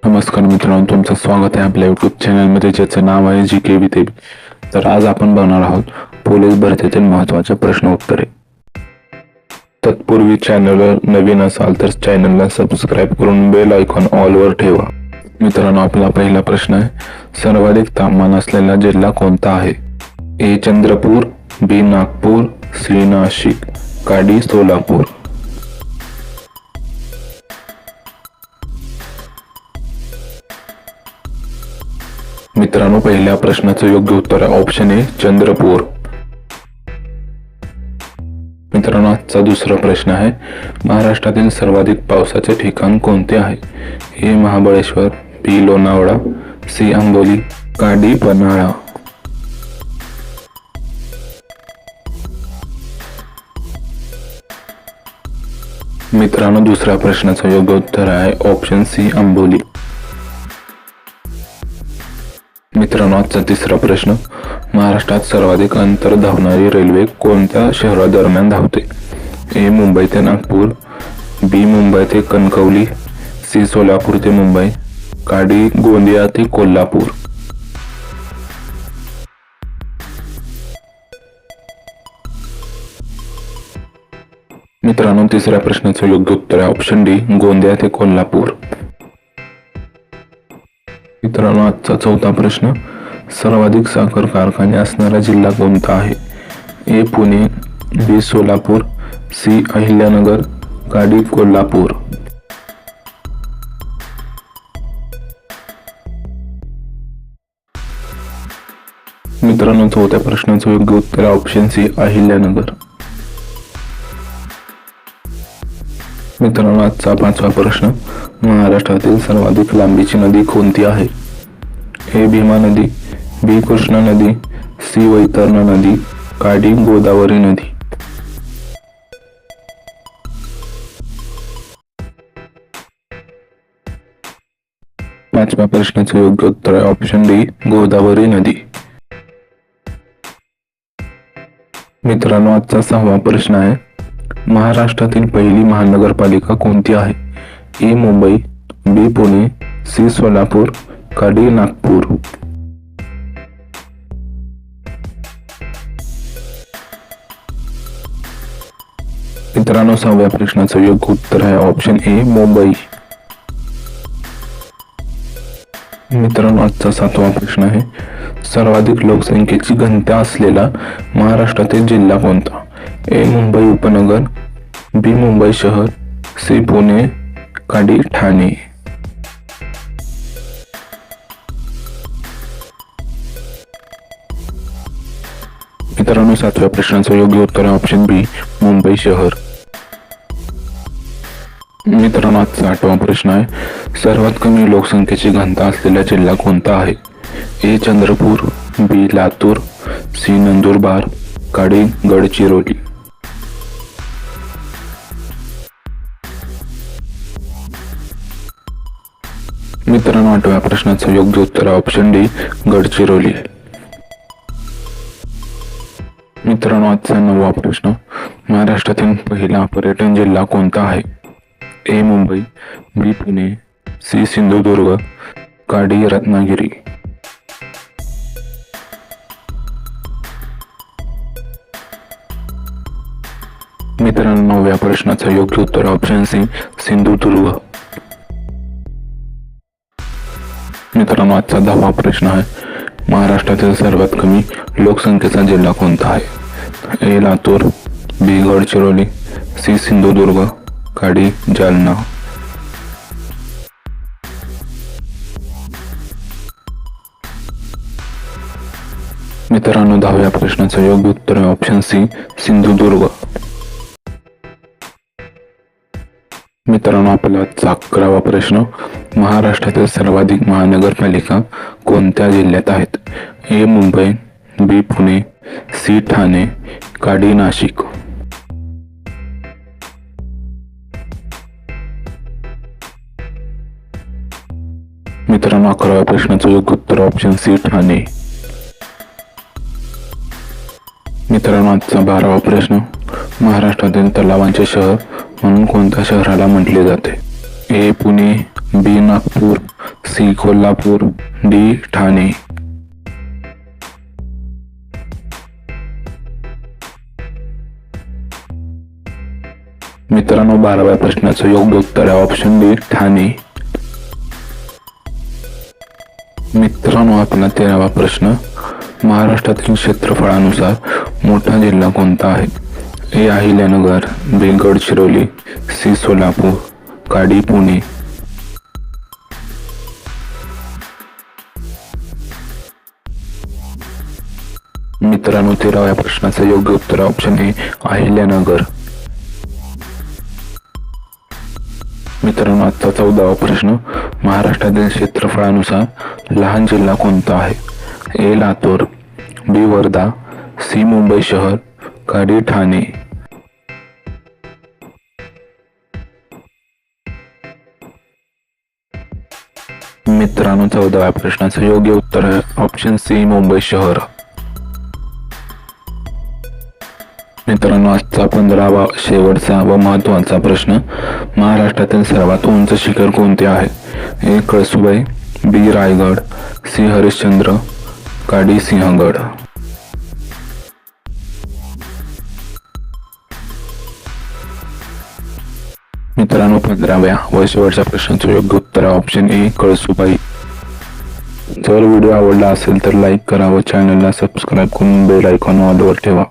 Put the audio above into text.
नमस्कार मित्रांनो, तुमचं स्वागत आहे आपल्या यूट्यूब चॅनलमध्ये, ज्याचं नाव आहे GK विथ AB. तर आज आपण बघणार आहोत पोलीस भरतीतील महत्त्वाचे प्रश्न उत्तरे. तत्पूर्वी चॅनलवर नवीन असाल तर चॅनलला सबस्क्राईब करून बेल आयकॉन ऑलवर ठेवा. मित्रांनो, आपला पहिला प्रश्न आहे, सर्वाधिक तापमान असलेला जिल्हा कोणता आहे? A Chandrapur, B Nagpur, C Nashik, का D सोलापूर? मित्रांनो, पहिल्या प्रश्नाचं योग्य उत्तर आहे ऑप्शन ए चंद्रपूर. मित्रांनो, आजचा दुसरा प्रश्न आहे, महाराष्ट्रातील सर्वाधिक पावसाचे ठिकाण कोणते आहे? ए महाबळेश्वर, बी लोणावळा, सी आंबोली, का डी पन्हाळा? मित्रांनो, दुसऱ्या प्रश्नाचं योग्य उत्तर आहे ऑप्शन सी आंबोली. मित्रांनो, आजचा तिसरा प्रश्न, महाराष्ट्रात सर्वाधिक अंतर धावणारी रेल्वे कोणत्या शहरादरम्यान धावते? ए मुंबई ते नागपूर, बी मुंबई ते कणकवली, सी सोलापूर ते मुंबई, का डी गोंदिया ते कोल्हापूर? मित्रांनो, तिसऱ्या प्रश्नाचं योग्य उत्तर आहे ऑप्शन डी गोंदिया ते कोल्हापूर. मित्रांनो, आजचा चौथा प्रश्न, सर्वाधिक साखर कारखाने असणारा जिल्हा कोणता आहे? ए पुणे, बी सोलापूर, सी अहिल्यानगर, का डी कोल्हापूर? मित्रांनो, चौथ्या प्रश्नाचं योग्य उत्तर आहे ऑप्शन सी अहिल्यानगर. मित्रांनो, आजचा पाचवा प्रश्न, महाराष्ट्रातील सर्वाधिक लांबीची नदी कोणती आहे? ए भीमा नदी, बी कृष्णा नदी, सी वैतरणा नदी, का डी गोदावरी नदी? पाचव्या प्रश्नाचं योग्य उत्तर आहे ऑप्शन डी गोदावरी नदी. मित्रांनो, आजचा सहावा प्रश्न आहे, महाराष्ट्रातील पहिली महानगरपालिका कोणती आहे? ए मुंबई, बी पुणे, सी सोलापूर, का डी नागपूर? मित्रांनो, सहाव्या प्रश्नाचं योग्य उत्तर आहे ऑप्शन ए मुंबई. मित्रांनो, आजचा सातवा प्रश्न आहे, सर्वाधिक लोकसंख्येची घनता असलेला महाराष्ट्रातील जिल्हा कोणता? ए मुंबई उपनगर, बी मुंबई शहर, सी पुणे, का डी ठाणे? मित्रांनो, सातव्या प्रश्नाचं योग्य उत्तर आहे ऑप्शन बी मुंबई शहर. मित्रांनो, आजचा आठवा प्रश्न आहे, सर्वात कमी लोकसंख्येची घनता असलेला जिल्हा कोणता आहे? ए चंद्रपूर, बी लातूर, सी नंदुरबार, का डी गडचिरोली? मित्रांनो, आठव्या प्रश्नाचं योग्य उत्तर आहे ऑप्शन डी गडचिरोली. मित्रांनो, आजचा नववा प्रश्न, महाराष्ट्रातील पहिला पर्यटन जिल्हा कोणता आहे? ए मुंबई, बी पुणे, सी सिंधुदुर्ग, का डी रत्नागिरी? मित्रांनो, नवव्या प्रश्नाचं योग्य उत्तर ऑप्शन सी सिंधुदुर्ग. मित्रांनो, आजचा 10वा प्रश्न आहे, महाराष्ट्रातील सर्वात कमी लोकसंख्येचा जिल्हा कोणता आहे? ए लातूर, बी गडचिरोली, सी सिंधुदुर्ग, का डी जालना? मित्रांनो, 10व्या प्रश्नाचं योग्य उत्तर आहे ऑप्शन सी सिंधुदुर्ग. मित्रांनो, आपला 11वा प्रश्न, महाराष्ट्रातील सर्वाधिक महानगरपालिका कोणत्या जिल्ह्यात आहेत? ए मुंबई, बी पुणे, सी ठाणे, का डी नाशिक? मित्रांनो, 11व्या प्रश्नाचं योग्य उत्तर ऑप्शन सी ठाणे. मित्रांनो, आजचा 12वा प्रश्न, महाराष्ट्रातील तलावांचे शहर म्हणून कोणत्या शहराला म्हटले जाते? ए पुणे, बी नागपूर, सी कोल्हापूर, डी ठाणे. मित्रांनो 12व्या प्रश्नाचं योग्य उत्तर आहे ऑप्शन डी ठाणे. मित्रांनो आपला 13वा प्रश्न, महाराष्ट्रातील क्षेत्रफळानुसार मोठा जिल्हा कोणता आहे? ए अहिल्यानगर, बी गडचिरोली, सी सोलापूर, का डी पुणे. मित्रांनो 13व्या प्रश्नाचं योग्य उत्तर ऑप्शन ए अहिल्यानगर. मित्रांनो आजचा 14वा प्रश्न, महाराष्ट्रातील क्षेत्रफळानुसार लहान जिल्हा कोणता आहे? ए लातूर, बी वर्धा, सी मुंबई शहर, का डी ठाणे. मित्रांनो 14व्या प्रश्नाचं योग्य उत्तर आहे ऑप्शन सी मुंबई शहर. मित्रांनो आजचा 15वा शेवटचा व महत्त्वाचा प्रश्न, महाराष्ट्रातील सर्वात उंच शिखर कोणते आहे? ए कळसुबाई, बी रायगड, सी हरिश्चंद्र, का डी सिंहगड. मित्रांनो 15व्या व शेवटच्या प्रश्नाचं योग्य उत्तर ऑप्शन ए कळसुबाई. जर व्हिडिओ आवडला असेल तर लाईक करा व चॅनलला सबस्क्राईब करून बेल आयकॉन ऑलवर ठेवा.